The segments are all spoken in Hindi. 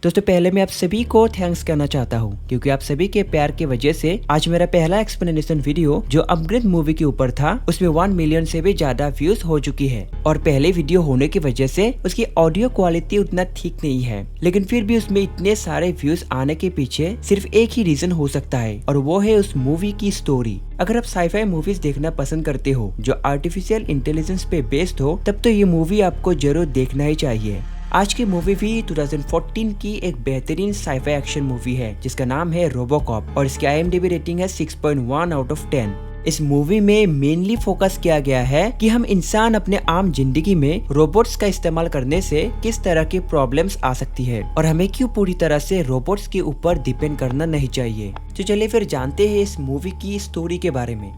दोस्तों पहले मैं आप सभी को थैंक्स करना चाहता हूँ क्योंकि आप सभी के प्यार की वजह से आज मेरा पहला एक्सप्लेनेशन वीडियो जो अपग्रेड मूवी के ऊपर था उसमें 1 मिलियन से भी ज्यादा व्यूज हो चुकी है। और पहले वीडियो होने की वजह से उसकी ऑडियो क्वालिटी उतना ठीक नहीं है, लेकिन फिर भी उसमें इतने सारे व्यूज आने के पीछे सिर्फ एक ही रीजन हो सकता है और वो है उस मूवी की स्टोरी। अगर आप साईफाई मूवीज देखना पसंद करते हो जो आर्टिफिशियल इंटेलिजेंस पे बेस्ड हो तब तो ये मूवी आपको जरूर देखना ही चाहिए। आज की मूवी भी 2014 की एक बेहतरीन साईफाई एक्शन मूवी है जिसका नाम है रोबोकॉप और इसकी IMDb रेटिंग है 6.1 आउट ऑफ 10। इस मूवी में मेनली फोकस किया गया है कि हम इंसान अपने आम जिंदगी में रोबोट्स का इस्तेमाल करने से किस तरह की प्रॉब्लम्स आ सकती है और हमें क्यों पूरी तरह से रोबोट्स के ऊपर डिपेंड करना नहीं चाहिए। तो चलिए फिर जानते हैं इस मूवी की स्टोरी के बारे में।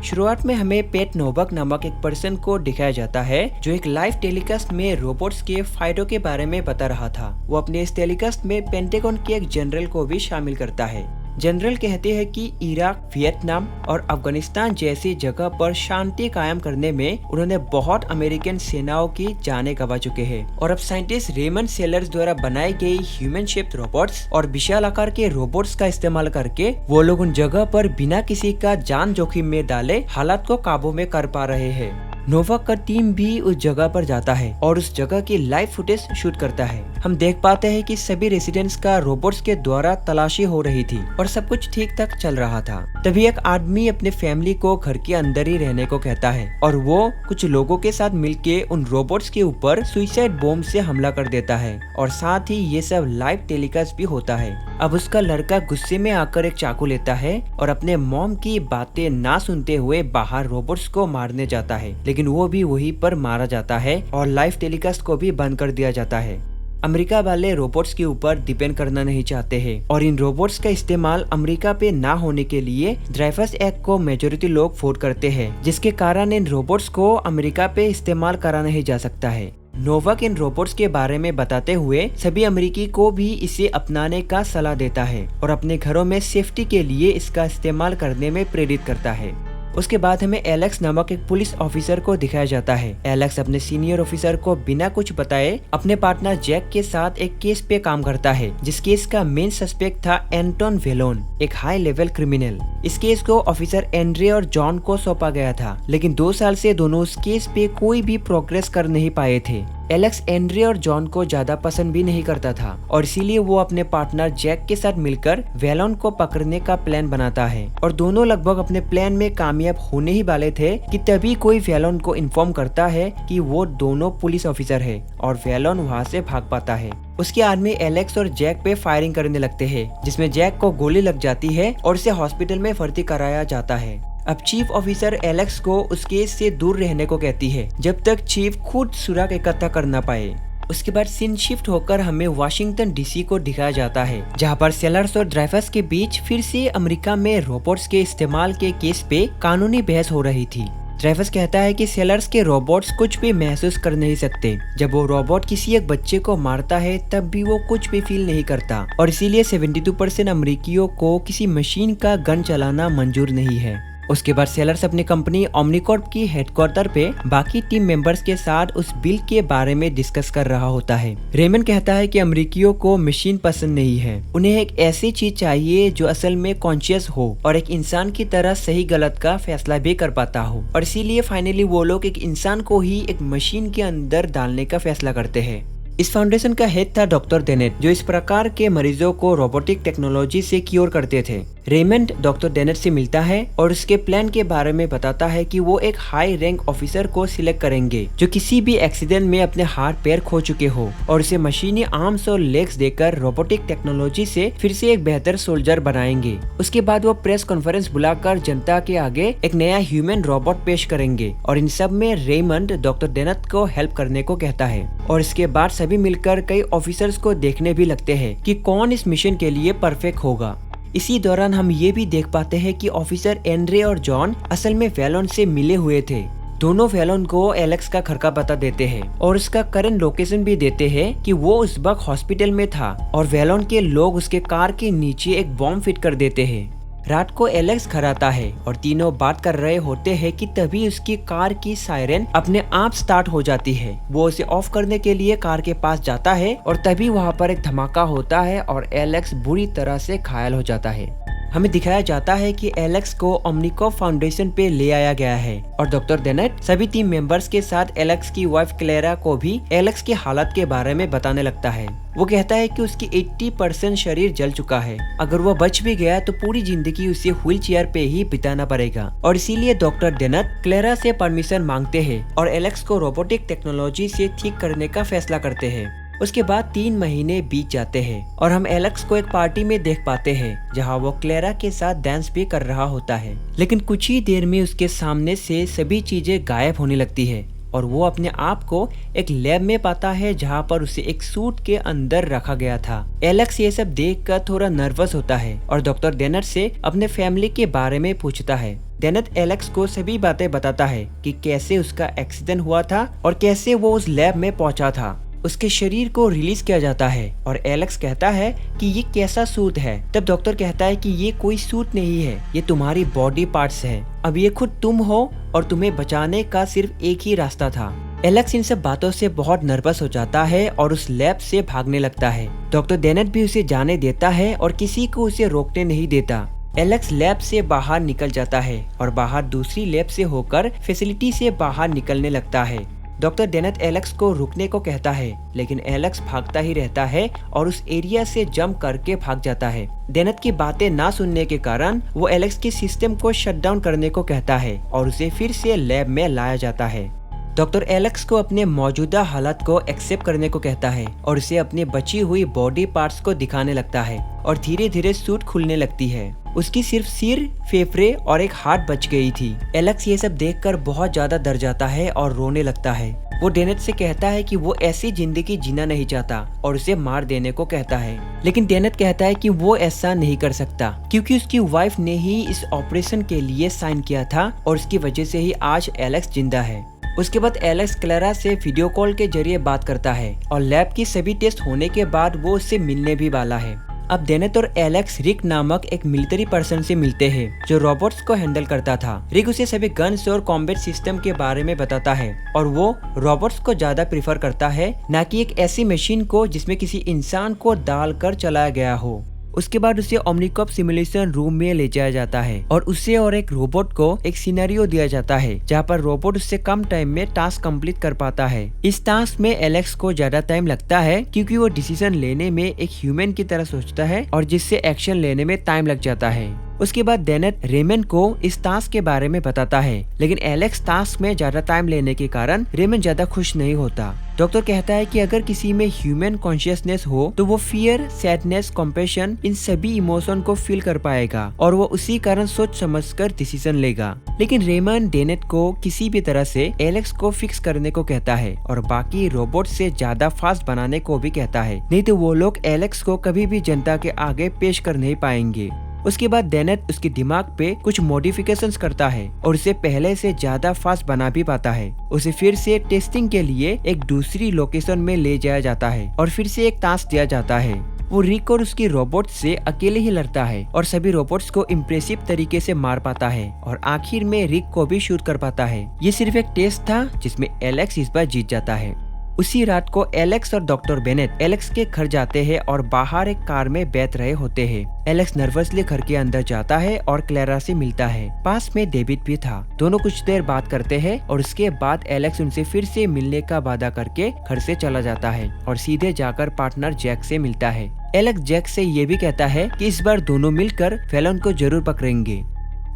शुरुआत में हमें पेट नोवाक नामक एक पर्सन को दिखाया जाता है जो एक लाइव टेलीकास्ट में रोबोट्स के फायदों के बारे में बता रहा था। वो अपने इस टेलीकास्ट में पेंटागन के एक जनरल को भी शामिल करता है। जनरल कहते हैं कि इराक, वियतनाम और अफगानिस्तान जैसी जगह पर शांति कायम करने में उन्होंने बहुत अमेरिकन सेनाओं की जानें गंवा चुके हैं और अब साइंटिस्ट रेमंड सेलर्स द्वारा बनाई गई ह्यूमन शेप्ड रोबोट्स और विशाल आकार के रोबोट्स का इस्तेमाल करके वो लोग उन जगह पर बिना किसी का जान जोखिम में डाले हालात को काबू में कर पा रहे हैं। नोवाक का टीम भी उस जगह पर जाता है और उस जगह की लाइव फुटेज शूट करता है। हम देख पाते हैं कि सभी रेसिडेंट्स का रोबोट्स के द्वारा तलाशी हो रही थी और सब कुछ ठीक ठाक चल रहा था। तभी एक आदमी अपने फैमिली को घर के अंदर ही रहने को कहता है और वो कुछ लोगों के साथ मिलके उन रोबोट्स के ऊपर सुसाइड बॉम्ब से हमला कर देता है और साथ ही ये सब लाइव टेलीकास्ट भी होता है। अब उसका लड़का गुस्से में आकर एक चाकू लेता है और अपने मॉम की बातें ना सुनते हुए बाहर रोबोट्स को मारने जाता है, लेकिन वो भी वहीं पर मारा जाता है और लाइव टेलीकास्ट को भी बंद कर दिया जाता है। अमेरिका वाले रोबोट्स के ऊपर डिपेंड करना नहीं चाहते हैं और इन रोबोट्स का इस्तेमाल अमेरिका पे ना होने के लिए ड्राइवर्स एक्ट को मेजोरिटी लोग वोट करते हैं, जिसके कारण इन रोबोट्स को अमेरिका पे इस्तेमाल करा नहीं जा सकता है। नोवाक इन रोबोट्स के बारे में बताते हुए सभी अमेरिकी को भी इसे अपनाने का सलाह देता है और अपने घरों में सेफ्टी के लिए इसका इस्तेमाल करने में प्रेरित करता है। उसके बाद हमें एलेक्स नामक एक पुलिस ऑफिसर को दिखाया जाता है। एलेक्स अपने सीनियर ऑफिसर को बिना कुछ बताए अपने पार्टनर जैक के साथ एक केस पे काम करता है, जिस केस का मेन सस्पेक्ट था एंटोन वेलोन, एक हाई लेवल क्रिमिनल। इस केस को ऑफिसर एंड्रे और जॉन को सौंपा गया था, लेकिन 2 साल से दोनों उस केस पे कोई भी प्रोग्रेस कर नहीं पाए थे। एलेक्स एंड्रे और जॉन को ज्यादा पसंद भी नहीं करता था और इसीलिए वो अपने पार्टनर जैक के साथ मिलकर वेलोन को पकड़ने का प्लान बनाता है और दोनों लगभग अपने प्लान में कामयाब होने ही वाले थे कि तभी कोई वेलोन को इन्फॉर्म करता है कि वो दोनों पुलिस ऑफिसर है और वेलोन वहाँ से भाग पाता है। उसके आदमी एलेक्स और जैक पे फायरिंग करने लगते हैं, जिसमें जैक को गोली लग जाती है और उसे हॉस्पिटल में भर्ती कराया जाता है। अब चीफ ऑफिसर एलेक्स को उस केस से दूर रहने को कहती है जब तक चीफ खुद सुराग इकट्ठा कर ना पाए। उसके बाद सीन शिफ्ट होकर हमें वाशिंगटन DC को दिखाया जाता है, जहां पर सेलर्स और ड्राइवर्स के बीच फिर से अमेरिका में रोबोट्स के इस्तेमाल के केस पे कानूनी बहस हो रही थी। ड्राइवर्स कहता है कि सेलर्स के रोबोट्स कुछ भी महसूस कर नहीं सकते। जब वो रोबोट किसी एक बच्चे को मारता है तब भी वो कुछ भी फील नहीं करता और इसीलिए 72% अमेरिकियों को किसी मशीन का गन चलाना मंजूर नहीं है। उसके बाद सेलर्स अपनी कंपनी ओमनिकॉर्प की हेडक्वार्टर पे बाकी टीम मेंबर्स के साथ उस बिल के बारे में डिस्कस कर रहा होता है। रेमन कहता है कि अमेरिकियों को मशीन पसंद नहीं है, उन्हें एक ऐसी चीज चाहिए जो असल में कॉन्शियस हो और एक इंसान की तरह सही गलत का फैसला भी कर पाता हो। और इसीलिए फाइनली वो लोग एक इंसान को ही एक मशीन के अंदर डालने का फैसला करते हैं। इस फाउंडेशन का हेड था डॉक्टर डेनेट, जो इस प्रकार के मरीजों को रोबोटिक टेक्नोलॉजी से क्योर करते थे। रेमंड डॉक्टर डेनेट से मिलता है और उसके प्लान के बारे में बताता है कि वो एक हाई रैंक ऑफिसर को सिलेक्ट करेंगे जो किसी भी एक्सीडेंट में अपने हाथ पैर खो चुके हो और उसे मशीनी आर्म्स और लेग्स देकर रोबोटिक टेक्नोलॉजी से फिर से एक बेहतर सोल्जर बनाएंगे। उसके बाद वो प्रेस कॉन्फ्रेंस बुलाकर जनता के आगे एक नया ह्यूमन रोबोट पेश करेंगे और इन सब में रेमंड डॉक्टर डेनेट को हेल्प करने को कहता है और इसके बाद सभी मिलकर कई ऑफिसर्स को देखने भी लगते हैं कि कौन इस मिशन के लिए परफेक्ट होगा। इसी दौरान हम ये भी देख पाते हैं कि ऑफिसर एंड्रे और जॉन असल में वेलोन से मिले हुए थे। दोनों वेलोन को एलेक्स का घर का पता देते हैं और उसका करंट लोकेशन भी देते हैं कि वो उस वक्त हॉस्पिटल में था और वेलोन के लोग उसके कार के नीचे एक बॉम्ब फिट कर देते हैं। रात को एलेक्स घर आता है और तीनों बात कर रहे होते हैं कि तभी उसकी कार की सायरन अपने आप स्टार्ट हो जाती है। वो उसे ऑफ करने के लिए कार के पास जाता है और तभी वहाँ पर एक धमाका होता है और एलेक्स बुरी तरह से घायल हो जाता है। हमें दिखाया जाता है कि एलेक्स को ओमनिकॉप फाउंडेशन पे ले आया गया है और डॉक्टर डेनेट सभी टीम मेंबर्स के साथ एलेक्स की वाइफ क्लेरा को भी एलेक्स की हालत के बारे में बताने लगता है। वो कहता है कि उसकी 80% शरीर जल चुका है। अगर वो बच भी गया तो पूरी जिंदगी उसे व्हील चेयर पे ही बिताना पड़ेगा और इसीलिए डॉक्टर डेनेट क्लेरा से परमिशन मांगते हैं और एलेक्स को रोबोटिक टेक्नोलॉजी से ठीक करने का फैसला करते हैं। उसके बाद 3 महीने बीत जाते हैं और हम एलेक्स को एक पार्टी में देख पाते हैं जहां वो क्लेरा के साथ डांस भी कर रहा होता है। लेकिन कुछ ही देर में उसके सामने से सभी चीजें गायब होने लगती है और वो अपने आप को एक लैब में पाता है जहां पर उसे एक सूट के अंदर रखा गया था। एलेक्स ये सब देखकर थोड़ा नर्वस होता है और डॉक्टर डेनेट से अपने फैमिली के बारे में पूछता है। डेनेट एलेक्स को सभी बातें बताता है कि कैसे उसका एक्सीडेंट हुआ था और कैसे वो उस लैब में पहुंचा था। उसके शरीर को रिलीज किया जाता है और एलेक्स कहता है कि ये कैसा सूट है। तब डॉक्टर कहता है कि ये कोई सूट नहीं है, ये तुम्हारी बॉडी पार्ट्स है। अब ये खुद तुम हो और तुम्हें बचाने का सिर्फ एक ही रास्ता था। एलेक्स इन सब बातों से बहुत नर्वस हो जाता है और उस लैब से भागने लगता है। डॉक्टर डेनेट भी उसे जाने देता है और किसी को उसे रोकने नहीं देता। एलेक्स लैब से बाहर निकल जाता है और बाहर दूसरी लैब से होकर फैसिलिटी से बाहर निकलने लगता है। डॉक्टर डेनेट एलेक्स को रुकने को कहता है लेकिन एलेक्स भागता ही रहता है और उस एरिया से जंप करके भाग जाता है। डेनेट की बातें ना सुनने के कारण वो एलेक्स के सिस्टम को शट डाउन करने को कहता है और उसे फिर से लैब में लाया जाता है। डॉक्टर एलेक्स को अपने मौजूदा हालत को एक्सेप्ट करने को कहता है और उसे अपनी बची हुई बॉडी पार्ट्स को दिखाने लगता है और धीरे धीरे सूट खुलने लगती है। उसकी सिर्फ सिर, फेफड़े और एक हार्ट बच गई थी। एलेक्स ये सब देखकर बहुत ज्यादा डर जाता है और रोने लगता है। वो डेनेट से कहता है कि वो ऐसी जिंदगी जीना नहीं चाहता और उसे मार देने को कहता है। लेकिन डेनेट कहता है कि वो ऐसा नहीं कर सकता क्योंकि उसकी वाइफ ने ही इस ऑपरेशन के लिए साइन किया था और उसकी वजह से ही आज एलेक्स जिंदा है। उसके बाद एलेक्स क्लेरा से वीडियो कॉल के जरिए बात करता है और लैब की सभी टेस्ट होने के बाद वो उससे मिलने भी वाला है। अब डेनेट और एलेक्स रिक नामक एक मिलिट्री पर्सन से मिलते हैं जो रोबोट्स को हैंडल करता था। रिक उसे सभी गन्स और कॉम्बैट सिस्टम के बारे में बताता है और वो रोबोट्स को ज्यादा प्रीफर करता है, न कि एक ऐसी मशीन को जिसमें किसी इंसान को डालकर चलाया गया हो। उसके बाद उसे ओमनिकॉप सिमुलेशन रूम में ले जाया जाता है और उसे और एक रोबोट को एक सिनेरियो दिया जाता है जहाँ पर रोबोट उससे कम टाइम में टास्क कंप्लीट कर पाता है। इस टास्क में एलेक्स को ज्यादा टाइम लगता है क्योंकि वो डिसीजन लेने में एक ह्यूमन की तरह सोचता है और जिससे एक्शन लेने में टाइम लग जाता है। उसके बाद डेनेट रेमन को इस टास्क के बारे में बताता है लेकिन एलेक्स टास्क में ज्यादा टाइम लेने के कारण रेमन ज्यादा खुश नहीं होता। डॉक्टर कहता है कि अगर किसी में ह्यूमन कॉन्शियसनेस हो तो वो फियर, सैडनेस, कॉम्पैशन इन सभी इमोशन को फील कर पाएगा और वो उसी कारण सोच समझकर डिसीजन लेगा। लेकिन रेमन डेनेट को किसी भी तरह से एलेक्स को फिक्स करने को कहता है और बाकी रोबोट से ज्यादा फास्ट बनाने को भी कहता है, नहीं तो वो लोग एलेक्स को कभी भी जनता के आगे पेश कर नहीं पाएंगे। उसके बाद डेनेट उसके दिमाग पे कुछ मॉडिफिकेशंस करता है और उसे पहले से ज्यादा फास्ट बना भी पाता है। उसे फिर से टेस्टिंग के लिए एक दूसरी लोकेशन में ले जाया जाता है और फिर से एक टास्क दिया जाता है। वो रिक और उसकी रोबोट से अकेले ही लड़ता है और सभी रोबोट्स को इम्प्रेसिव तरीके से मार पाता है और आखिर में रिक को भी शूट कर पाता है। ये सिर्फ एक टेस्ट था जिसमें एलेक्स इस बार जीत जाता है। उसी रात को एलेक्स और डॉक्टर बेनेट एलेक्स के घर जाते हैं और बाहर एक कार में बैठ रहे होते हैं। एलेक्स नर्वसली घर के अंदर जाता है और क्लेरा से मिलता है। पास में डेविड भी था। दोनों कुछ देर बात करते हैं और उसके बाद एलेक्स उनसे फिर से मिलने का वादा करके घर से चला जाता है और सीधे जाकर पार्टनर जैक से मिलता है। एलेक्स जैक से ये भी कहता है कि इस बार दोनों मिलकर फैलन को जरूर पकड़ेंगे।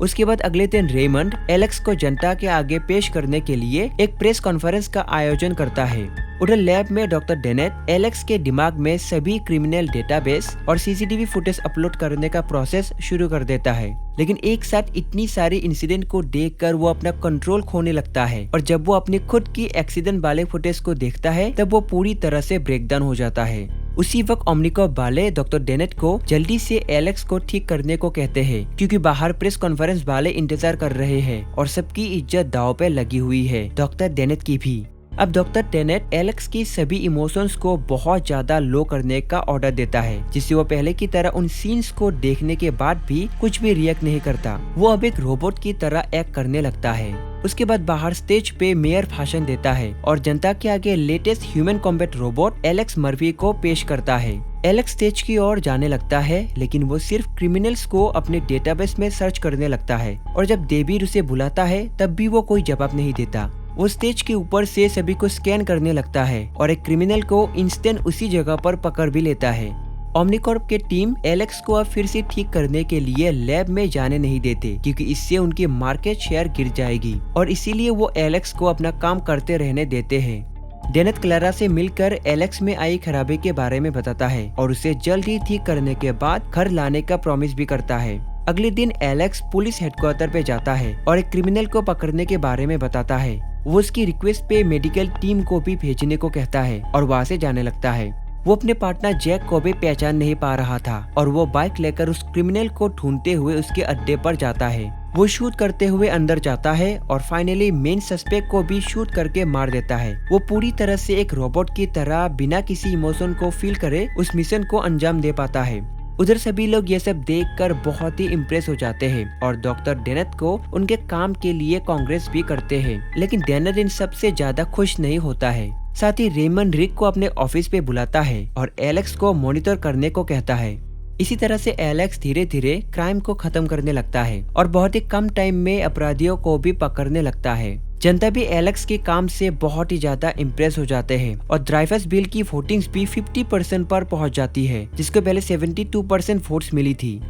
उसके बाद अगले दिन रेमंड एलेक्स को जनता के आगे पेश करने के लिए एक प्रेस कॉन्फ्रेंस का आयोजन करता है। उधर लैब में डॉक्टर डेनेट एलेक्स के दिमाग में सभी क्रिमिनल डेटाबेस और सीसीटीवी फुटेज अपलोड करने का प्रोसेस शुरू कर देता है। लेकिन एक साथ इतनी सारी इंसिडेंट को देखकर वो अपना कंट्रोल खोने लगता है और जब वो अपनी खुद की एक्सीडेंट वाले फुटेज को देखता है तब वो पूरी तरह से ब्रेकडाउन हो जाता है। उसी वक्त ओमनिकॉप वाले डॉक्टर डेनेट को जल्दी से एलेक्स को ठीक करने को कहते हैं क्योंकि बाहर प्रेस कॉन्फ्रेंस वाले इंतजार कर रहे हैं और सबकी इज्जत दांव पे लगी हुई है, डॉक्टर डेनेट की भी। अब डॉक्टर डेनेट एलेक्स की सभी इमोशंस को बहुत ज्यादा लो करने का ऑर्डर देता है, जिससे वो पहले की तरह उन सीन्स को देखने के बाद भी कुछ भी रिएक्ट नहीं करता। वो अब एक रोबोट की तरह एक्ट करने लगता है। उसके बाद बाहर स्टेज पे मेयर भाषण देता है और जनता के आगे latest human combat robot Alex Murphy को पेश करता है। एलेक्स स्टेज की ओर जाने लगता है, लेकिन वो सिर्फ क्रिमिनल्स को अपने डेटाबेस में सर्च करने लगता है और जब डेविड उसे बुलाता है तब भी वो कोई जवाब नहीं देता। वो स्टेज के ऊपर से सभी को स्कैन करने लगता है और एक क्रिमिनल को इंस्टेंट उसी जगह पर पकड़ भी लेता है। ओमनीकॉर्प के टीम एलेक्स को अब फिर से ठीक करने के लिए लैब में जाने नहीं देते, क्योंकि इससे उनकी मार्केट शेयर गिर जाएगी और इसीलिए वो एलेक्स को अपना काम करते रहने देते हैं। डेनेट क्लारा से मिलकर एलेक्स में आई खराबी के बारे में बताता है और उसे जल्द ही ठीक करने के बाद घर लाने का प्रॉमिस भी करता है। अगले दिन एलेक्स पुलिस हेडक्वार्टर पे जाता है और एक क्रिमिनल को पकड़ने के बारे में बताता है। वो उसकी रिक्वेस्ट पे मेडिकल टीम को भी भेजने को कहता है और वहाँ से जाने लगता है। वो अपने पार्टनर जैक को भी पहचान नहीं पा रहा था और वो बाइक लेकर उस क्रिमिनल को ढूंढते हुए उसके अड्डे पर जाता है। वो शूट करते हुए अंदर जाता है और फाइनली मेन सस्पेक्ट को भी शूट करके मार देता है। वो पूरी तरह से एक रोबोट की तरह बिना किसी इमोशन को फील करे उस मिशन को अंजाम दे पाता है। उधर सभी लोग ये सब देखकर बहुत ही इम्प्रेस हो जाते हैं और डॉक्टर डेनेट को उनके काम के लिए कांग्रेस भी करते हैं, लेकिन डेनेट इन सबसे ज्यादा खुश नहीं होता है। साथ ही रेमन रिक को अपने ऑफिस पे बुलाता है और एलेक्स को मॉनिटर करने को कहता है। इसी तरह से एलेक्स धीरे धीरे क्राइम को खत्म करने लगता है और बहुत ही कम टाइम में अपराधियों को भी पकड़ने लगता है। जनता भी एलेक्स के काम से बहुत ही ज्यादा इम्प्रेस हो जाते हैं और ड्राइवर्स बिल की वोटिंग्स भी 50% पर पहुंच जाती है, जिसको पहले 72% वोट्स मिली थी।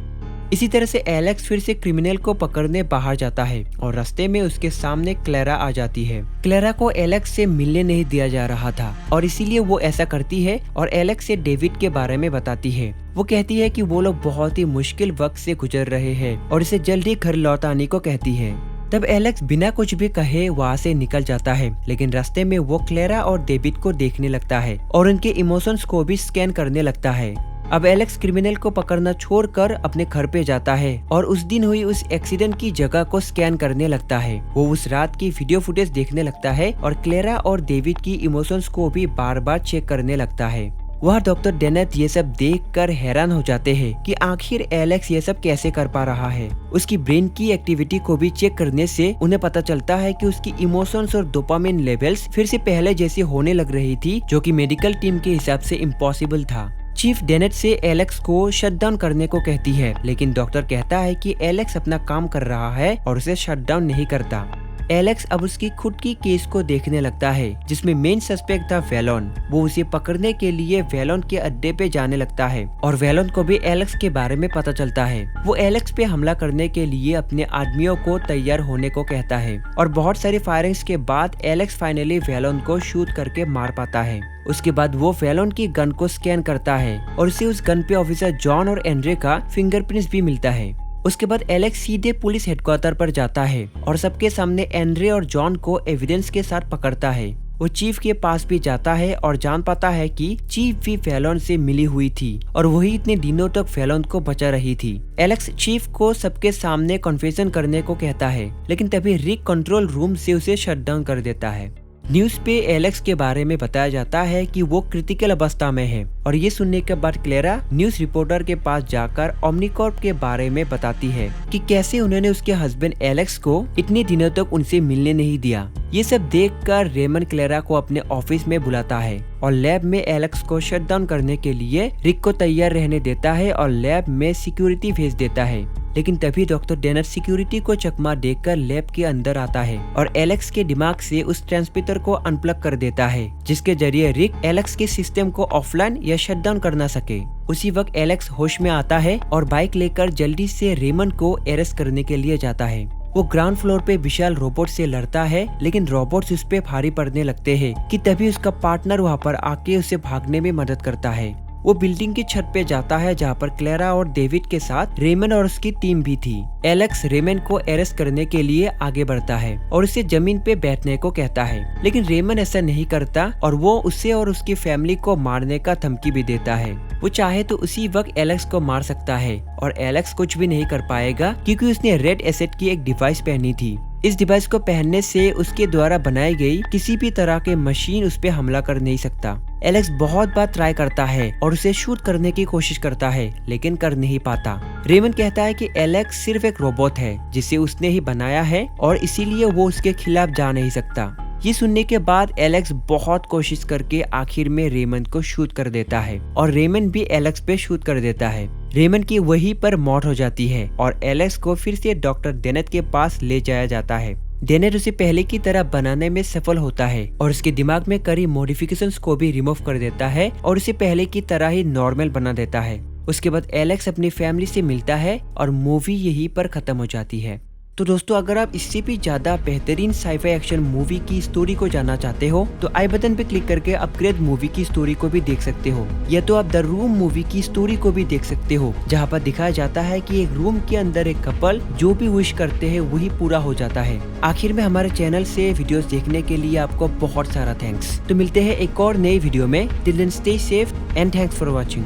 इसी तरह से एलेक्स फिर से क्रिमिनल को पकड़ने बाहर जाता है और रास्ते में उसके सामने क्लेरा आ जाती है। क्लेरा को एलेक्स से मिलने नहीं दिया जा रहा था और इसीलिए वो ऐसा करती है और एलेक्स से डेविड के बारे में बताती है। वो कहती है कि वो लोग बहुत ही मुश्किल वक्त से गुजर रहे हैं और इसे जल्दी घर लौट आने को कहती है। तब एलेक्स बिना कुछ भी कहे वहाँ से निकल जाता है, लेकिन रास्ते में वो क्लेरा और डेविड को देखने लगता है और उनके इमोशंस को भी स्कैन करने लगता है। अब एलेक्स क्रिमिनल को पकड़ना छोड़कर अपने घर पे जाता है और उस दिन हुई उस एक्सीडेंट की जगह को स्कैन करने लगता है। वो उस रात की वीडियो फुटेज देखने लगता है और क्लेरा और डेविड की इमोशंस को भी बार बार चेक करने लगता है। वह डॉक्टर डेनेट ये सब देखकर हैरान हो जाते हैं कि आखिर एलेक्स ये सब कैसे कर पा रहा है। उसकी ब्रेन की एक्टिविटी को भी चेक करने से उन्हें पता चलता है कि उसकी इमोशंस और डोपामिन लेवल्स फिर से पहले जैसी होने लग रही थी, जो कि मेडिकल टीम के हिसाब से इम्पॉसिबल था। चीफ डेनेट से एलेक्स को शटडाउन करने को कहती है, लेकिन डॉक्टर कहता है कि एलेक्स अपना काम कर रहा है और उसे शटडाउन नहीं करता। एलेक्स अब उसकी खुद की केस को देखने लगता है, जिसमें मेन सस्पेक्ट था वेलोन। वो उसे पकड़ने के लिए वेलोन के अड्डे पे जाने लगता है और वेलोन को भी एलेक्स के बारे में पता चलता है। वो एलेक्स पे हमला करने के लिए अपने आदमियों को तैयार होने को कहता है और बहुत सारी फायरिंग्स के बाद एलेक्स फाइनली वेलोन को शूट करके मार पाता है। उसके बाद वो वेलोन की गन को स्कैन करता है और उसे उस गन पे ऑफिसर जॉन और एंड्रे का फिंगरप्रिंट्स भी मिलता है। उसके बाद एलेक्स सीधे पुलिस हेडक्वार्टर पर जाता है और सबके सामने एंड्रे और जॉन को एविडेंस के साथ पकड़ता है। वो चीफ के पास भी जाता है और जान पाता है कि चीफ भी फेलोन से मिली हुई थी और वही इतने दिनों तक फेलोन को बचा रही थी। एलेक्स चीफ को सबके सामने कन्फेशन करने को कहता है, लेकिन तभी रिक कंट्रोल रूम से उसे शट डाउन कर देता है। न्यूज पे एलेक्स के बारे में बताया जाता है कि वो क्रिटिकल अवस्था में है और ये सुनने के बाद क्लेरा न्यूज रिपोर्टर के पास जाकर ओमनीकॉर्प के बारे में बताती है कि कैसे उन्होंने उसके हस्बैंड एलेक्स को इतने दिनों तक उनसे मिलने नहीं दिया। ये सब देखकर रेमन क्लेरा को अपने ऑफिस में बुलाता है और लैब में एलेक्स को शट डाउन करने के लिए रिक को तैयार रहने देता है और लैब में सिक्योरिटी भेज देता है। लेकिन तभी डॉक्टर डेनेट सिक्योरिटी को चकमा देकर लैब के अंदर आता है और एलेक्स के दिमाग से उस ट्रांसमीटर को अनप्लग कर देता है, जिसके जरिए रिक एलेक्स के सिस्टम को ऑफलाइन या शटडाउन कर ना सके। उसी वक्त एलेक्स होश में आता है और बाइक लेकर जल्दी से रेमन को अरेस्ट करने के लिए जाता है। वो ग्राउंड फ्लोर पे विशाल रोबोट से लड़ता है, लेकिन रोबोट्स उस पे भारी पड़ने लगते हैं कि तभी उसका पार्टनर वहाँ पर आके उसे भागने में मदद करता है। वो बिल्डिंग की छत पे जाता है जहाँ पर क्लेरा और डेविड के साथ रेमन और उसकी टीम भी थी। एलेक्स रेमन को अरेस्ट करने के लिए आगे बढ़ता है और उसे जमीन पे बैठने को कहता है, लेकिन रेमन ऐसा नहीं करता और वो उसे और उसकी फैमिली को मारने का धमकी भी देता है। वो चाहे तो उसी वक्त एलेक्स को मार सकता है और एलेक्स कुछ भी नहीं कर पाएगा क्योंकि उसने रेड एसेट की एक डिवाइस पहनी थी। इस डिवाइस को पहनने से उसके द्वारा बनाई गई किसी भी तरह के मशीन उस पे हमला कर नहीं सकता। एलेक्स बहुत बार ट्राई करता है और उसे शूट करने की कोशिश करता है, लेकिन कर नहीं पाता। रेमन कहता है कि एलेक्स सिर्फ एक रोबोट है जिसे उसने ही बनाया है और इसीलिए वो उसके खिलाफ जा नहीं सकता। ये सुनने के बाद एलेक्स बहुत कोशिश करके आखिर में रेमन को शूट कर देता है और रेमन भी एलेक्स पे शूट कर देता है। रेमन की वहीं पर मौत हो जाती है और एलेक्स को फिर से डॉक्टर डेनेट के पास ले जाया जाता है। डेनेट उसे पहले की तरह बनाने में सफल होता है और उसके दिमाग में करी मॉडिफिकेशंस को भी रिमूव कर देता है और उसे पहले की तरह ही नॉर्मल बना देता है। उसके बाद एलेक्स अपनी फैमिली से मिलता है और मूवी यहीं पर खत्म हो जाती है। तो दोस्तों, अगर आप इससे भी ज्यादा बेहतरीन साइफाई एक्शन मूवी की स्टोरी को जानना चाहते हो तो आई बटन पे क्लिक करके अपग्रेड मूवी की स्टोरी को भी देख सकते हो, या तो आप द रूम मूवी की स्टोरी को भी देख सकते हो, जहाँ पर दिखाया जाता है कि एक रूम के अंदर एक कपल जो भी विश करते हैं वही पूरा हो जाता है। आखिर में हमारे चैनल से वीडियोस देखने के लिए आपको बहुत सारा थैंक्स। तो मिलते हैं एक और नई वीडियो में। Till then stay safe and thanks for watching.